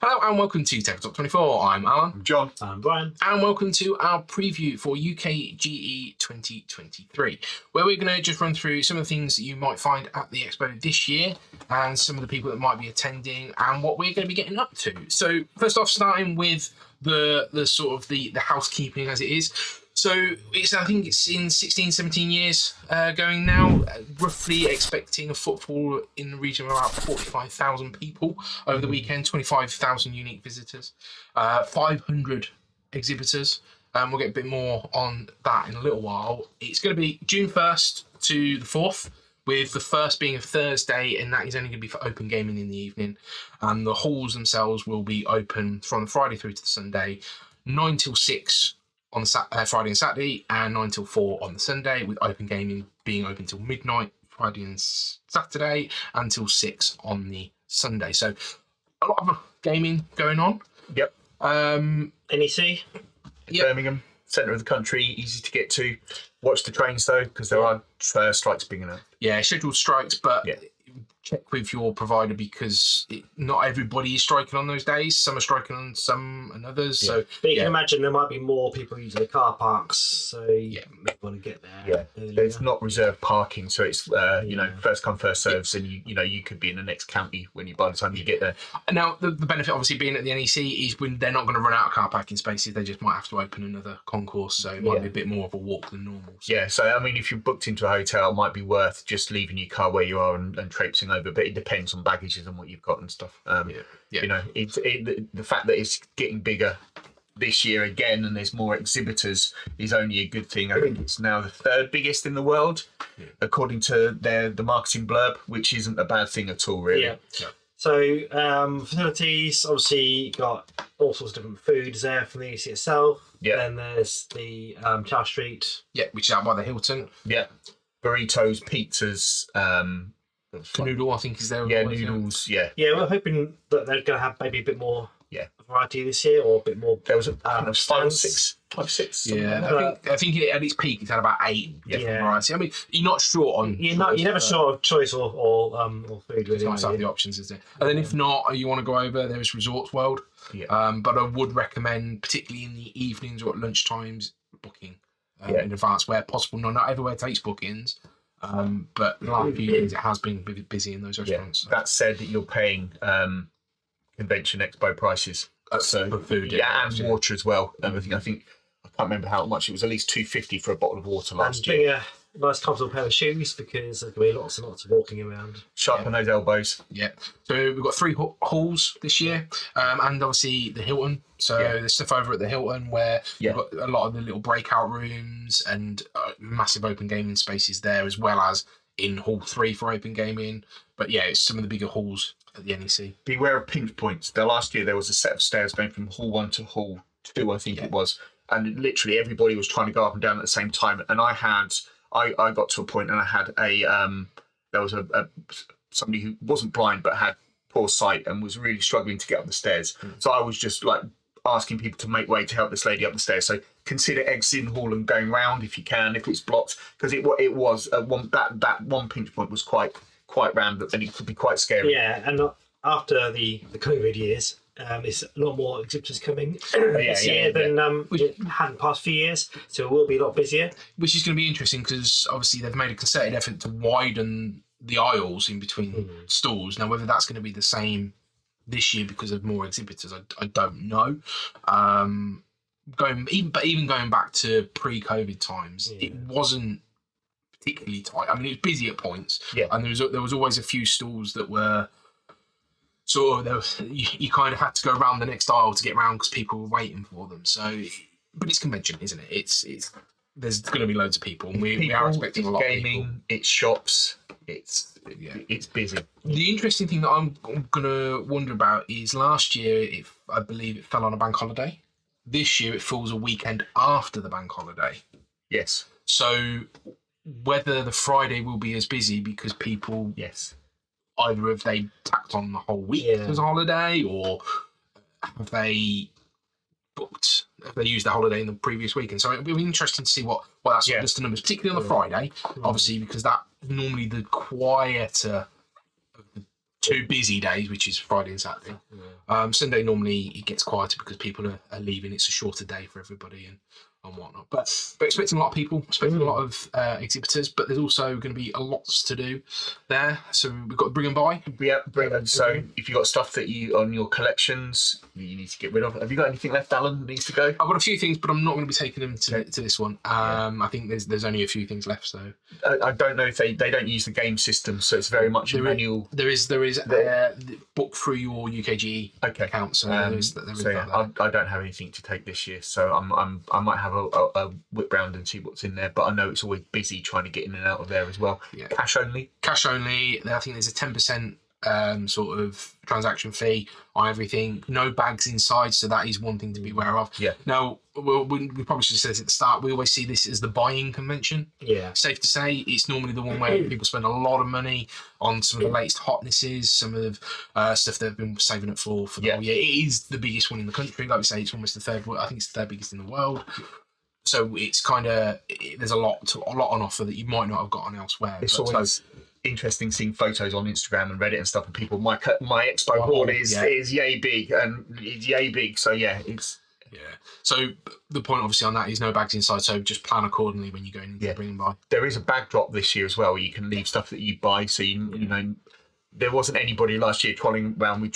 Hello and welcome to Tabletop 24. I'm Alan. I'm John. I'm Brian. And welcome to our preview for UKGE 2023, where we're going to just run through some of the things that you might find at the expo this year and some of the people that might be attending and what we're going to be getting up to. So first off, starting with the sort of the housekeeping as it is. So I think it's in 16, 17 years going now, roughly expecting a footfall in the region of about 45,000 people over the weekend, 25,000 unique visitors, 500 exhibitors. We'll get a bit more on that in a little while. It's going to be June 1st to the 4th, with the first being a Thursday, and that is only going to be for open gaming in the evening. And the halls themselves will be open from the Friday through to the Sunday, 9 till 6 on the Friday and Saturday, and 9 till 4 on the Sunday, with open gaming being open till midnight Friday and Saturday, until 6 on the Sunday. So a lot of gaming going on. Yep. NEC? Yep. Birmingham, centre of the country, easy to get to. Watch the trains though, because there are strikes being announced. Yeah, scheduled strikes, but Yeah. check with your provider because not everybody is striking on those days. Some are striking on some and others. Yeah. So But you can imagine there might be more people using the car parks, so you may want to get there. Yeah, earlier. there's not reserved parking, so it's first come first serves, and you could be in the next county by the time you get there. now the benefit obviously being at the NEC is when they're not going to run out of car parking spaces, they just might have to open another concourse, so it might be a bit more of a walk than normal. So. Yeah, so I mean, if you're booked into a hotel, it might be worth just leaving your car where you are and traipsing over, but it depends on baggages and what you've got and stuff. You know, the fact that it's getting bigger this year again and there's more exhibitors is only a good thing. I think it's now the third biggest in the world, according to the marketing blurb, which isn't a bad thing at all, really. Yeah. So facilities, obviously got all sorts of different foods there from the NEC itself. Yeah. Then there's the Charles Street. Yeah, which is out by the Hilton. Yeah. Burritos, pizzas, Canoodle, I think, is there. yeah, noodles, yeah. Yeah, we're hoping that they're going to have maybe a bit more variety this year, or a bit more. There was five or stands. six. Yeah, I think at its peak it's had about 8 different varieties. I mean, you're not short on. You're never short of choice or food, really. It's nice to have the options, isn't it? And then if not, you want to go over, there's Resorts World. Yeah. But I would recommend, particularly in the evenings or at lunchtimes, booking in advance where possible. Not everywhere takes bookings, but the last few years it has been busy in those restaurants. That said, that you're paying convention expo prices. So for food, and water as well. I think I can't remember how much it was. At least $2.50 for a bottle of water last year. A nice comfortable pair of shoes because there's going to be lots and lots of walking around. Sharpen those elbows. Yeah. So we've got 3 halls this year, and obviously the Hilton. So there's stuff over at the Hilton where you've got a lot of the little breakout rooms and massive open gaming spaces there, as well as in Hall 3 for open gaming. But yeah, it's some of the bigger halls at the NEC. Beware of pinch points. Last year there was a set of stairs going from Hall 1 to Hall 2, I think it was, and literally everybody was trying to go up and down at the same time. And I got to a point and I had there was somebody who wasn't blind but had poor sight and was really struggling to get up the stairs. So I was just like asking people to make way to help this lady up the stairs. So consider exiting Hall and going round if you can, if it's blocked, because it was that one pinch point was quite round and it could be quite scary. Yeah, and after the COVID years, there's a lot more exhibitors coming this year than we had in the past few years, so it will be a lot busier. Which is going to be interesting because obviously they've made a concerted effort to widen the aisles in between stalls. Now, whether that's going to be the same this year because of more exhibitors, I don't know. Even going back to pre-COVID times, it wasn't particularly tight. I mean, it was busy at points, and there was always a few stalls that were sort of you kind of had to go around the next aisle to get around because people were waiting for them. So, but it's convention, isn't it? It's there's going to be loads of people, and we are expecting a lot gaming, of people. It's shops, it's busy. The interesting thing that I'm going to wonder about is last year, I believe it fell on a bank holiday. This year it falls a weekend after the bank holiday. Yes. So whether the Friday will be as busy because people either have they tacked on the whole week as a holiday, or have they used the holiday in the previous weekend? So it'll be interesting to see what that sort of does to numbers, particularly on the Friday, obviously, because that's normally the quieter of the 2 busy days, which is Friday and Saturday. Sunday normally it gets quieter because people are leaving. It's a shorter day for everybody and whatnot. But expecting a lot of people, expecting a lot of exhibitors. But there's also going to be a lots to do there. So we've got to bring them by. Yeah, bring them. So if you've got stuff that you on your collections you need to get rid of, have you got anything left, Alan, that needs to go? I've got a few things, but I'm not going to be taking them to this one. I think there's only a few things left. So I don't know if they don't use the game system, so it's very much a manual. There is book through your UKGE account. So there is that. I don't have anything to take this year, so I might have a whip round and see what's in there. But I know it's always busy trying to get in and out of there as well. Yeah. Cash only. Cash only. I think there's a 10% sort of transaction fee on everything. No bags inside, so that is one thing to be aware of. Yeah. Now, we probably should have said this at the start. We always see this as the buying convention. Yeah. Safe to say, it's normally the one where people spend a lot of money on some of the latest hotnesses, some of the stuff they've been saving up for the whole year. It is the biggest one in the country. Like we say, it's almost the third. I think it's the third biggest in the world. So it's kind of there's a lot on offer that you might not have gotten elsewhere. It's always interesting seeing photos on Instagram and Reddit and stuff, and people my expo hall is yay big and it's yay big. So it's So the point obviously on that is no bags inside. So just plan accordingly when you're going to bring them by. There is a bag drop this year as well. Where you can leave stuff that you buy. So you know. There wasn't anybody last year trolling around with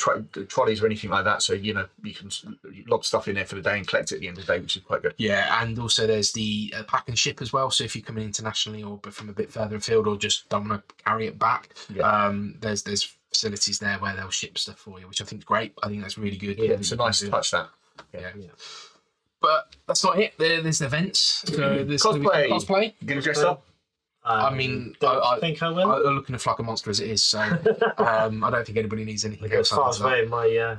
trolleys or anything like that, so you can lob stuff in there for the day and collect it at the end of the day, which is quite good. Yeah, and also there's the pack and ship as well. So if you're coming internationally or from a bit further afield or just don't want to carry it back, there's facilities there where they'll ship stuff for you, which I think is great. I think that's really good. Yeah, it's a nice touch that. Yeah. But that's not it. There's events. So there's cosplay. You gonna dress up? I think I will. I'm looking like a monster as it is, so I don't think anybody needs anything else. As far as my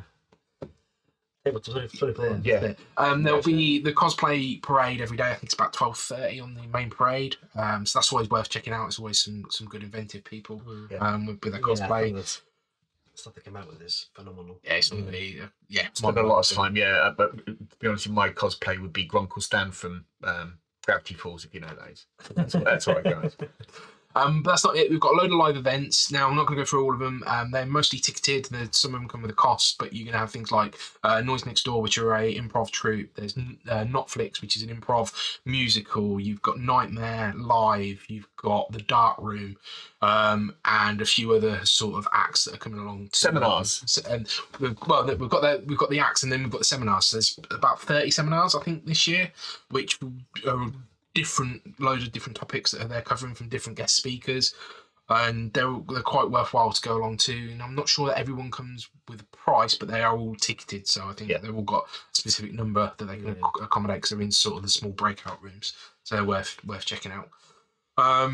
tabletop. There'll be the cosplay parade every day. I think it's about 12:30 on the main parade. So that's always worth checking out. It's always some good inventive people with their cosplay. Stuff they come out with is phenomenal. Yeah, it's going to be spend a lot of time. Yeah, but to be honest, my cosplay would be Grunkle Stan from Gravity Falls, if you know those. That's all right, guys. But that's not it. We've got a load of live events. Now, I'm not going to go through all of them. They're mostly ticketed. Some of them come with a cost, but you're going to have things like Noise Next Door, which are a improv troupe. There's Notflix, which is an improv musical. You've got Nightmare Live. You've got The Dark Room, and a few other sort of acts that are coming along. Seminars. And we've got the acts, and then we've got the seminars. So there's about 30 seminars, I think, this year, which are loads of different topics that they're covering from different guest speakers, and they're quite worthwhile to go along to. And I'm not sure that everyone comes with a price, but they are all ticketed, so I think they've all got a specific number that they can accommodate because they're in sort of the small breakout rooms, so they're worth checking out. A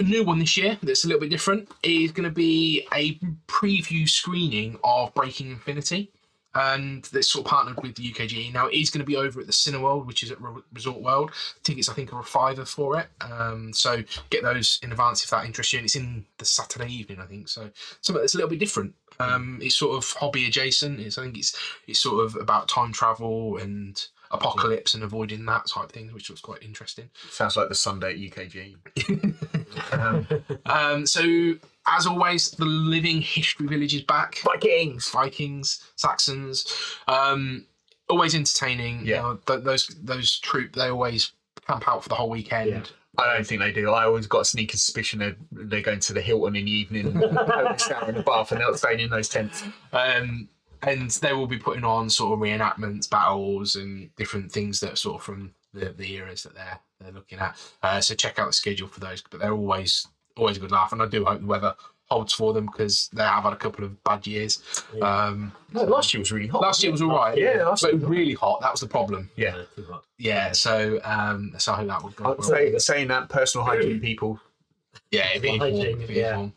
new one this year that's a little bit different is going to be a preview screening of Breaking Infinity. And that's sort of partnered with the UKGE. Now, it is going to be over at the Cineworld, which is at Resort World. Tickets, I think, are a £5 for it. So get those in advance if that interests you. And it's in the Saturday evening, I think. So something that's a little bit different. It's sort of hobby adjacent. I think it's sort of about time travel and apocalypse and avoiding that type of thing, which was quite interesting. Sounds like the Sunday at UKGE. So, as always, the Living History Village is back. Vikings, Saxons. Always entertaining. Yeah. Those troop, they always camp out for the whole weekend. Yeah. I don't think they do. I always got a sneaky suspicion they're going to the Hilton in the evening and shower in the bath and they're not staying in those tents. And they will be putting on sort of reenactments, battles, and different things that are sort of from the eras that they're looking at. So check out the schedule for those. But they're always a good laugh, and I do hope the weather holds for them because they have had a couple of bad years. Last year was really hot. Last year was all right. Yeah, but it was really hot. That was the problem. Yeah. Yeah. So I hope that would go. Saying that, personal hygiene people. Yeah, it'd be informed.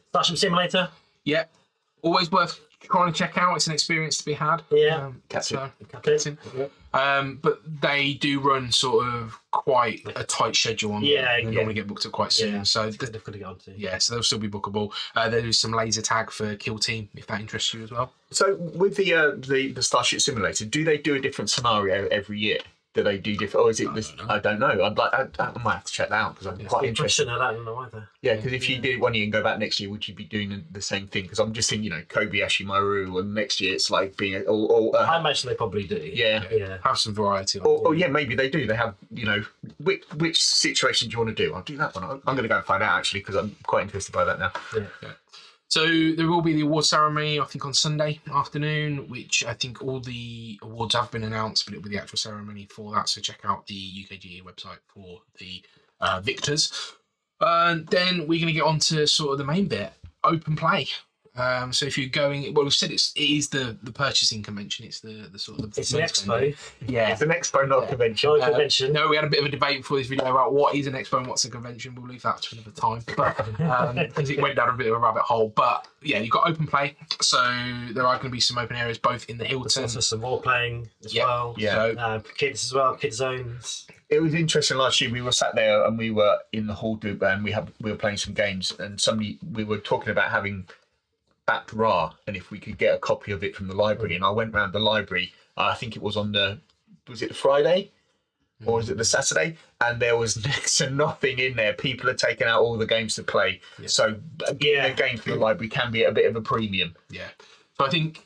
Starship Simulator. Yeah, always worth trying to check out. It's an experience to be had. Yeah. Captain. Yeah. But they do run sort of quite a tight schedule on them. They normally get booked up quite soon. Yeah. So difficult to get onto. Yeah, so they'll still be bookable. There is some laser tag for Kill Team if that interests you as well. So with the Starship Simulator, do they do a different scenario every year? Do they do different, or is it this? I don't know. I might have to check that out because I'm quite interested. I don't know either. Yeah, because if you did it one year and go back next year, would you be doing the same thing? Because I'm just thinking, Kobayashi Maru, and next year it's like being I imagine they probably do. Yeah. Have some variety. Yeah, maybe they do. They have, which situation do you want to do? I'll do that one. I'm going to go and find out actually because I'm quite interested by that now. Yeah. So there will be the award ceremony, I think, on Sunday afternoon, which I think all the awards have been announced, but it'll be the actual ceremony for that. So check out the UKGE website for the victors. And then we're going to get on to sort of the main bit, open play. So if you're going, well, we've said it is the purchasing convention. It's the sort of it's an expo. Yeah, it's an expo, not a convention. Not a convention. No, we had a bit of a debate before this video about what is an expo and what's a convention. We'll leave that to another time, but because it went down a bit of a rabbit hole. But yeah, you've got open play, so there are going to be some open areas both in the Hilton. There's also some role playing as well. Yeah, so, kids as well, kid zones. It was interesting last year. We were sat there and we were in the hall group and we were playing some games, and we were talking about having backed Ra, and if we could get a copy of it from the library. And I went round the library, I think it was on was it the Friday or was it the Saturday, and there was next to nothing in there. People are taking out all the games to play, so getting a game for the library can be a bit of a premium. So I think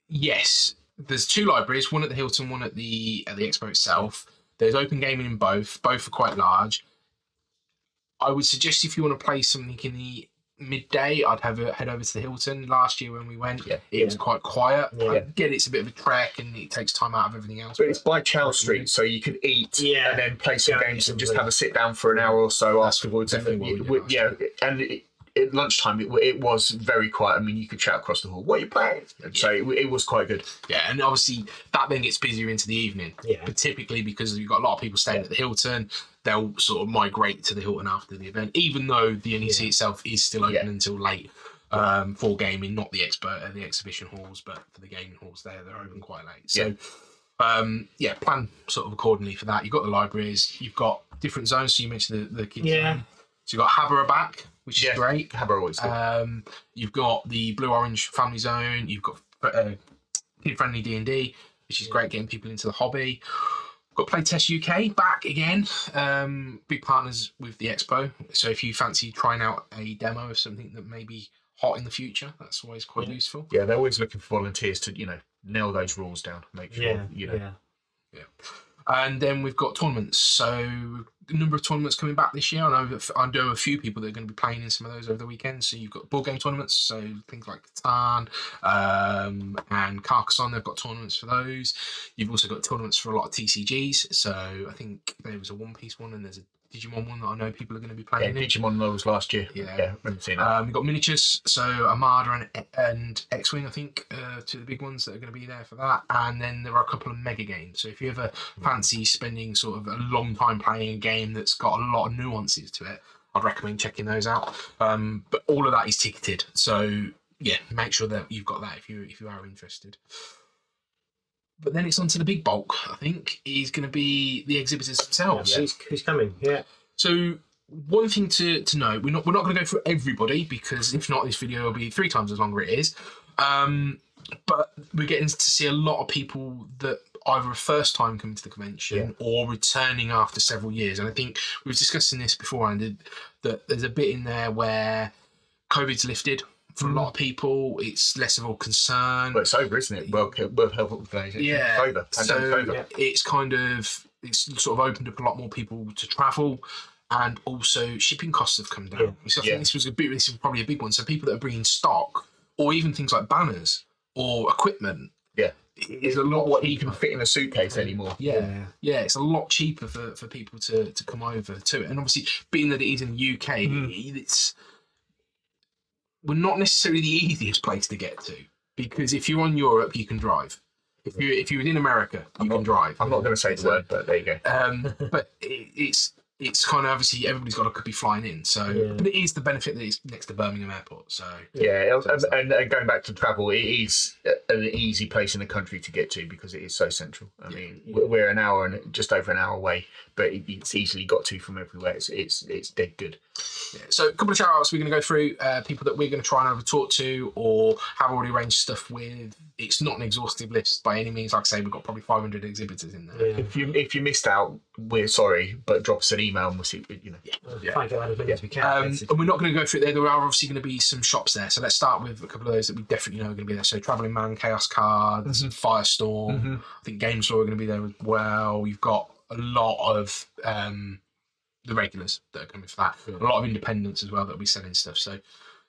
yes, there's two libraries, one at the Hilton, one at the expo itself. There's open gaming in both are quite large. I would suggest if you want to play something in the midday, I'd head over to the Hilton. Last year when we went, it was quite quiet. I get it's a bit of a trek and it takes time out of everything else. But it's by Chow Street, so you can eat and then play some games and just have a sit down for an hour or so afterwards. And at lunchtime it was very quiet. I mean, you could shout across the hall, "What are you playing?" And so it was quite good. Yeah, and obviously that then gets busier into the evening. But typically because you've got a lot of people staying at the Hilton, they'll sort of migrate to the Hilton after the event, even though the NEC itself is still open until late for gaming, not the expo, the exhibition halls, but for the gaming halls they're open quite late. So plan sort of accordingly for that. You've got the libraries, you've got different zones. So you mentioned the kids zone. So you've got Habra back, which is great. Habra always good. You've got the blue orange family zone. You've got kid friendly D&D, which is great, getting people into the hobby. Got Playtest UK back again. Big partners with the expo. So if you fancy trying out a demo of something that may be hot in the future, that's always quite useful. Yeah, they're always looking for volunteers to nail those rules down, make sure And then we've got tournaments. So a number of tournaments coming back this year. I know a few people that are going to be playing in some of those over the weekend. So you've got board game tournaments, so things like Catan and Carcassonne. They've got tournaments for those. You've also got tournaments for a lot of TCGs. So I think there was a One Piece one and there's a Digimon one that I know people are going to be playing. Yeah, Digimon was last year. Yeah, I remember seeing that. We've got miniatures, so Armada and X-Wing, I think, two of the big ones that are going to be there for that. And then there are a couple of mega games. So if you ever fancy spending sort of a long time playing a game that's got a lot of nuances to it, I'd recommend checking those out. But all of that is ticketed, so yeah, make sure that you've got that if you are interested. But then it's on to the big bulk, I think, is going to be the exhibitors themselves. Who's coming? Yeah. So one thing to note, we're not going to go through everybody, because if not, this video will be 3 times as long as it is. But we're getting to see a lot of people that either a first time coming to the convention or returning after several years. And I think we were discussing this beforehand, that there's a bit in there where COVID's lifted. For a lot of people, it's less of a concern. Well, it's over, isn't it? World Health Organization. Yeah. It's over. So it's sort of opened up a lot more people to travel, and also shipping costs have come down. So I think this is probably a big one. So people that are bringing stock, or even things like banners or equipment, is a lot what you can fit in a suitcase anymore. Yeah, it's a lot cheaper for people to come over to it. And obviously, being that it is in the UK, we're not necessarily the easiest place to get to, because if you're on Europe, you can drive. If you're in America, you can drive. I'm not going to say the word, but there you go. But it's kind of, obviously everybody's got to be flying in. So, but it is the benefit that it's next to Birmingham Airport. So and going back to travel, it is an easy place in the country to get to because it is so central. I mean, we're an hour and just over an hour away, but it's easily got to from everywhere. It's dead good. Yeah. So a couple of shout outs we're going to go through, people that we're going to try and have a talk to or have already arranged stuff with. It's not an exhaustive list by any means. Like I say, we've got probably 500 exhibitors in there. If you missed out, we're sorry, but drop us an email and we'll see. Try and get out as many as we can. And we're not going to go through it there. There are obviously going to be some shops there. So let's start with a couple of those that we definitely know are going to be there. So Travelling Man, Chaos Cards, Firestorm. I think Games Law are going to be there as well. You've got a lot of the regulars that are coming for that. A lot of independents as well that will be selling stuff. So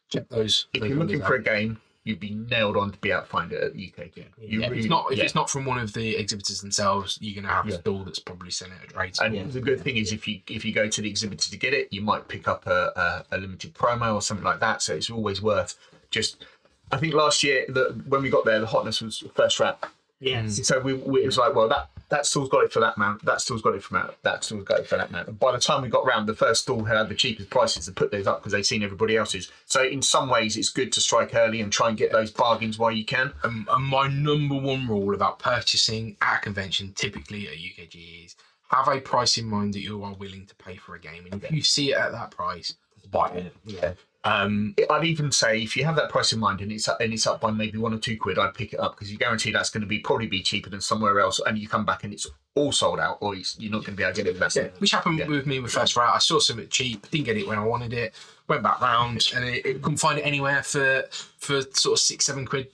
check those. If you're looking for a game, you'd be nailed on to be able to find it at UKGE. If it's not from one of the exhibitors themselves, you're going to have a stall that's probably selling it at trade. And the good thing is, if you go to the exhibitor to get it, you might pick up a limited promo or something like that. So it's always worth just. I think last year when we got there, the hotness was first wrap. Yes. So it was like, well, that stall's got it for that amount. That stall's got it for that. That stall's got it for that amount. And by the time we got round, the first stall had the cheapest prices to put those up because they've seen everybody else's. So in some ways, it's good to strike early and try and get those bargains while you can. And my number one rule about purchasing at a convention, typically at UKGE, is have a price in mind that you are willing to pay for a game. And if you see it at that price, buy it. Yeah. I'd even say if you have that price in mind and it's up by maybe £1 or £2, I'd pick it up because you guarantee that's going to probably be cheaper than somewhere else. And you come back and it's all sold out, or you're not going to be able to get it with that. Which happened with me with First Route. I saw something cheap, didn't get it when I wanted it, went back round, and it couldn't find it anywhere for sort of £6-7.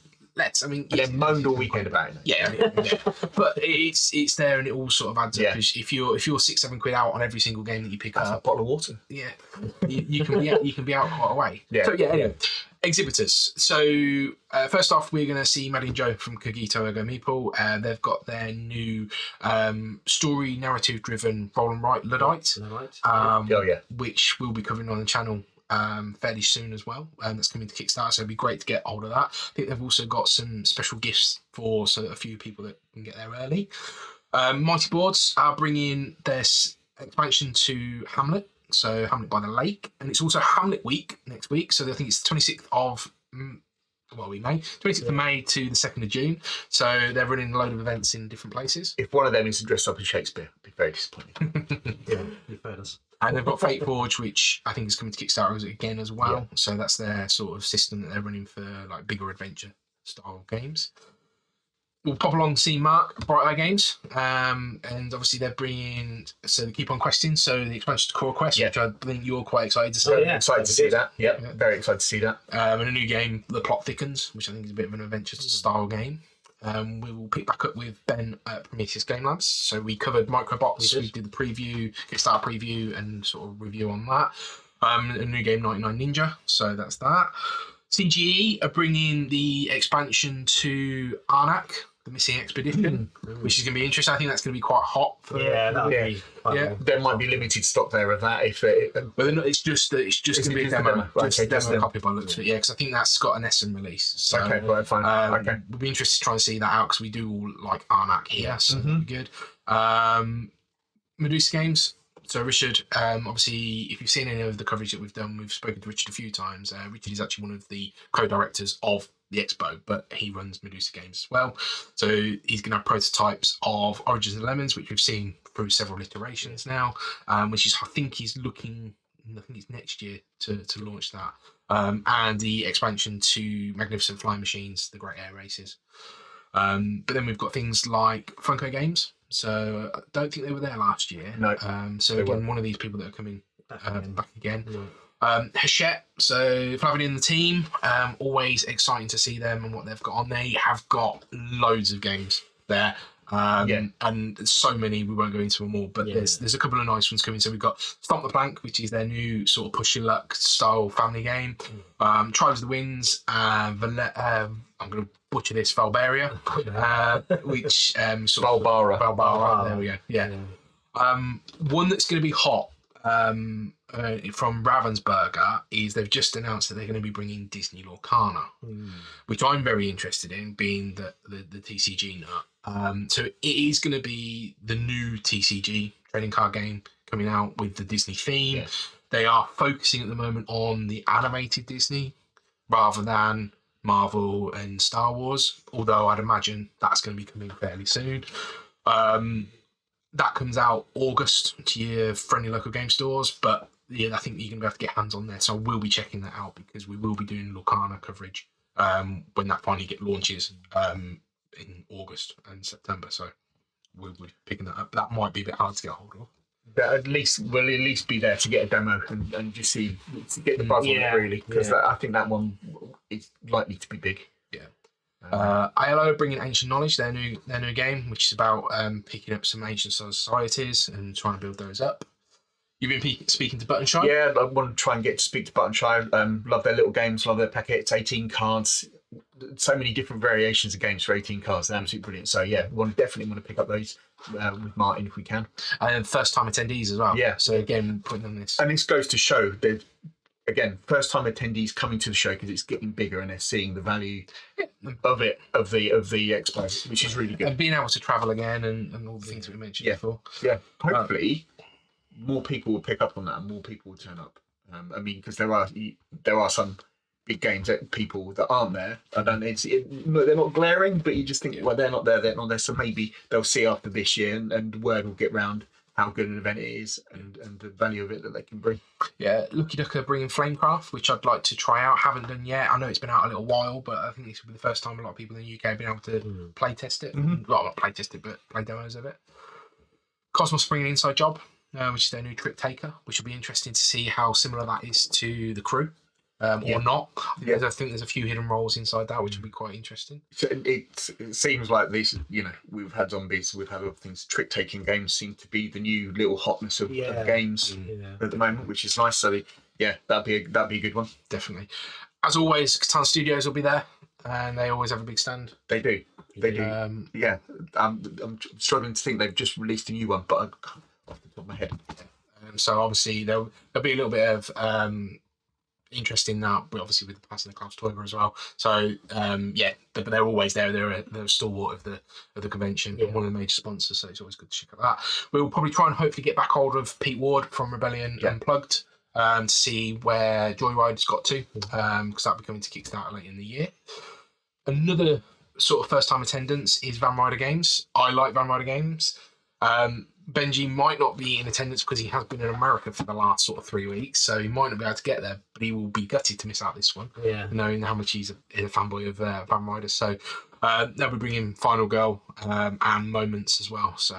Moaned all weekend about it. Yeah. But it's there and it all sort of adds up. Because if you're £6-7 out on every single game that you pick That's up, a bottle of water. Yeah, you can be out quite a way. Yeah. So anyway, exhibitors. So first off, we're going to see Madden Joe from Kogito Ergo Meeple. They've got their new story narrative driven roll and write Luddite, which we'll be covering on the channel fairly soon as well. That's coming to Kickstarter, so it'd be great to get hold of that. I think they've also got some special gifts for a few people that can get there early. Mighty Boards are bringing their expansion to Hamlet, so Hamlet by the Lake, and it's also Hamlet Week next week. So I think it's the 26th of May to the 2nd of June. So they're running a load of events in different places. If one of them is dressed up as Shakespeare, I'd be very disappointed. You've heard us. And they've got Fate Forge, which I think is coming to Kickstarter again as well. Yeah. So that's their sort of system that they're running for like bigger adventure style games. We'll pop along to see Mark at Brightway Games. And obviously they're bringing, so they keep on questing. So the expansion to Core Quest, which I think you're quite excited to see. Excited to see that. Yeah, very excited to see that. And a new game, The Plot Thickens, which I think is a bit of an adventure style game. We will pick back up with Ben at Prometheus Game Labs. So we covered Microbots, we did the preview, Kickstarter preview, and sort of review on that. A new game, 99 Ninja, so that's that. CGE are bringing the expansion to Arnak, the Missing Expedition, which is going to be interesting. I think that's going to be quite hot. There might be limited stock there of that. It's just going to be a demo. Just a demo copy by the looks of it. Yeah, because I think that's got an Essen release. So, fine. We'll be interested to try and see that out because we do all like Arnak here, so that'll be good. Medusa Games. So Richard, obviously, if you've seen any of the coverage that we've done, we've spoken to Richard a few times. Richard is actually one of the co-directors of the expo, but he runs Medusa Games as well. So he's going to have prototypes of Origins and Lemons, which we've seen through several iterations now, which is, I think he's next year to launch that. And the expansion to Magnificent Flying Machines, the Great Air Races. But then we've got things like Funko Games. So I don't think they were there last year. No. So again, one of these people that are coming back again. Hachette, so Flavin in the team, always exciting to see them and what they've got on. They have got loads of games there. And so many, we won't go into them all, but there's a couple of nice ones coming. So we've got Stomp the Plank, which is their new sort of push your luck style family game. Tribes of the Winds, I'm going to butcher this, Valbaria, which Valbara, there we go. Yeah. One that's going to be hot from Ravensburger is they've just announced that they're going to be bringing Disney Lorcana, which I'm very interested in, being the TCG nut. So it is going to be the new TCG trading card game coming out with the Disney theme. Yes. They are focusing at the moment on the animated Disney rather than Marvel and Star Wars, although I'd imagine that's going to be coming fairly soon. That comes out August to your friendly local game stores, but yeah, I think you're going to be able to get hands on there. So I will be checking that out because we will be doing Lorcana coverage when that finally launches in August and September. So we'll be picking that up. That might be a bit hard to get hold of. But at least we'll at least be there to get a demo and just see to get the buzz on it really, because I think that one is likely to be big. Yeah. ILO bringing Ancient Knowledge, their new game, which is about picking up some ancient societies and trying to build those up. You've been speaking to Buttonshine? Yeah, I want to try and get to speak to Buttonshine. Love their little games, love their packets, 18 cards, so many different variations of games for 18 cards. They're absolutely brilliant. So yeah, definitely want to pick up those with Martin if we can. And first time attendees as well. Yeah. So again, putting on this. And this goes to show that, again, first time attendees coming to the show because it's getting bigger and they're seeing the value of it, of the expo, which is really good. And being able to travel again and all the things that we mentioned before. Yeah, hopefully more people will pick up on that and more people will turn up. I mean, because there are some big games that people that aren't there. They're not glaring, but you just think, well, they're not there. So maybe they'll see after this year, and word will get round how good an event it is and the value of it that they can bring. Yeah, Lucky Duck are bringing Flamecraft, which I'd like to try out. Haven't done yet. I know it's been out a little while, but I think this will be the first time a lot of people in the UK have been able to play test it. Well, not play test it, but play demos of it. Cosmos bringing Inside Job, which is their new trick taker, which will be interesting to see how similar that is to the Crew. Or not. I think there's a few hidden roles inside that, which will be quite interesting. So it seems like these, we've had zombies, we've had other things. Trick taking games seem to be the new little hotness of games at the moment, which is nice. So that'd be a good one. Definitely. As always, Catan Studios will be there, and they always have a big stand. They do. I'm struggling to think they've just released a new one, but I can't off the top of my head. So obviously there'll be a little bit of interest in that, but obviously with the passing of Klaus Teuber as well. So but they're always there. They're a stalwart of the convention, one of the major sponsors. So it's always good to check out that. We'll probably try and hopefully get back hold of Pete Ward from Rebellion Unplugged to see where Joyride's got to, because that'll be coming to Kickstarter later in the year. Another sort of first time attendance is Van Ryder Games. I like Van Ryder Games. Benji might not be in attendance because he has been in America for the last sort of 3 weeks, so he might not be able to get there, but he will be gutted to miss out this one, knowing how much he's a fanboy of Van Ryder. So they'll be bringing Final Girl and Moments as well, so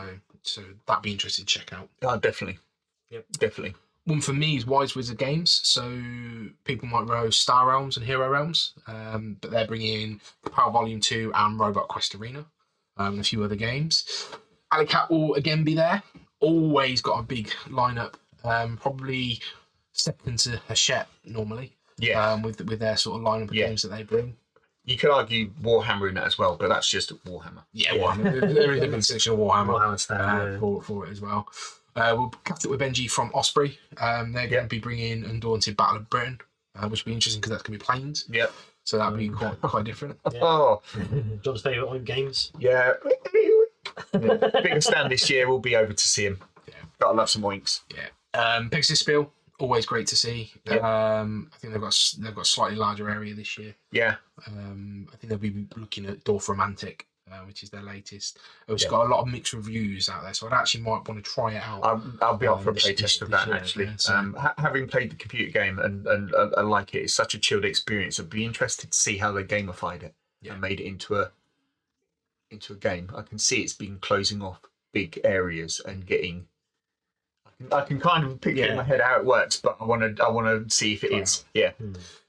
that'd be interesting to check out. Oh, definitely. Yep. Definitely. One for me is Wise Wizard Games, so people might know Star Realms and Hero Realms, but they're bringing Power Volume 2 and Robot Quest Arena, and a few other games. Alicat will again be there. Always got a big lineup. Probably second to Hachette normally. With their sort of lineup of games that they bring. You could argue Warhammer in that as well, but that's just Warhammer. Warhammer. There is a big section of Warhammer stand, for it as well. We'll catch up with Benji from Osprey. They're going to be bringing Undaunted Battle of Britain, which will be interesting because that's going to be planes. Yep. So that'll be quite different. Oh, John's favourite games. Yeah. Big stand this year. We'll be over to see him. Gotta love some oinks. Pegasus Spiel, always great to see. I think they've got a slightly larger area this year. I think they'll be looking at Dorf Romantic, which is their latest. It's got a lot of mixed reviews out there, so I'd actually might want to try it out. I'll be up for a playtest of that year, actually. So. Having played the computer game and I like it, it's such a chilled experience. I'd be interested to see how they gamified it and made it into a game. I can see it's been closing off big areas and getting. I can kind of picture in my head how it works, but I want to see if it is.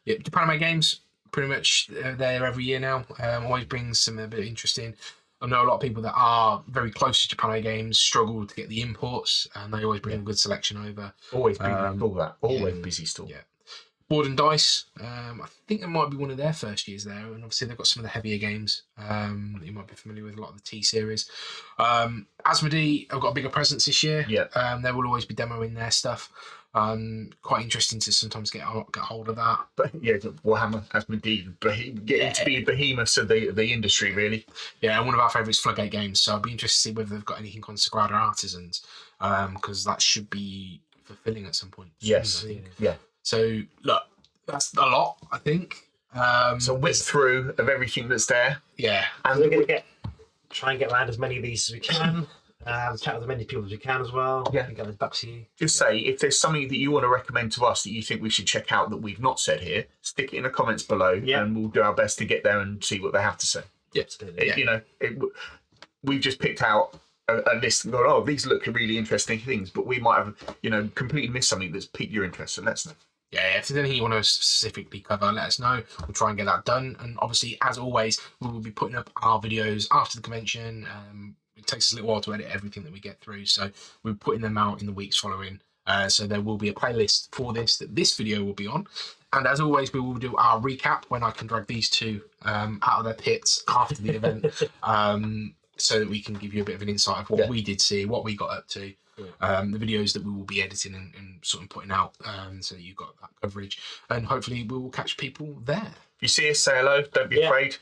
Japan Games pretty much there every year now. Always brings a bit of interesting. I know a lot of people that are very close to Japan Games struggle to get the imports, and they always bring a good selection over. Always busy stall that. Always busy stall. Board and Dice, I think it might be one of their first years there, and obviously they've got some of the heavier games. You might be familiar with a lot of the T series. Asmodee have got a bigger presence this year. They will always be demoing their stuff. Quite interesting to sometimes get hold of that. But Warhammer, Asmodee, getting to be behemoths of the industry, really. And one of our favourites, Floodgate Games. So I'd be interested to see whether they've got anything on Sagrada Artisans, because that should be fulfilling at some point. Yes. So look, that's a lot, I think. So whip through of everything that's there. And we're going to try and get around as many of these as we can. Chat with as many people as we can as well. Yeah. And get those back to you. Just say if there's something that you want to recommend to us that you think we should check out that we've not said here, stick it in the comments below, and we'll do our best to get there and see what they have to say. Yeah, You know, we've just picked out a list and gone, oh, these look really interesting things, but we might have, you know, completely missed something that's piqued your interest. So let us know. Yeah, if there's anything you want to specifically cover, let us know. We'll try and get that done. And obviously, as always, we will be putting up our videos after the convention. It takes us a little while to edit everything that we get through, so we're putting them out in the weeks following. So there will be a playlist for this that this video will be on. And as always, we will do our recap when I can drag these two out of their pits after the event, so that we can give you a bit of an insight of what we did see, what we got up to. The videos that we will be editing and sort of putting out, so that you've got that coverage, and hopefully we will catch people there. If you see us, say hello. Don't be afraid.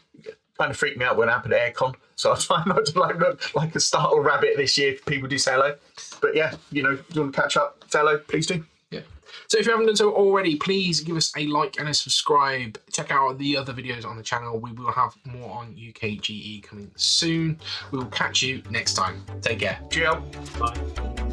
Kind of freaked me out when I happened at aircon, so I try not to look like a startled rabbit this year if people do say hello. But yeah, you know, if you want to catch up, say hello, please do. Yeah. So if you haven't done so already, please give us a like and a subscribe. Check out the other videos on the channel. We will have more on UKGE coming soon. We will catch you next time. Take care. Ciao. Bye.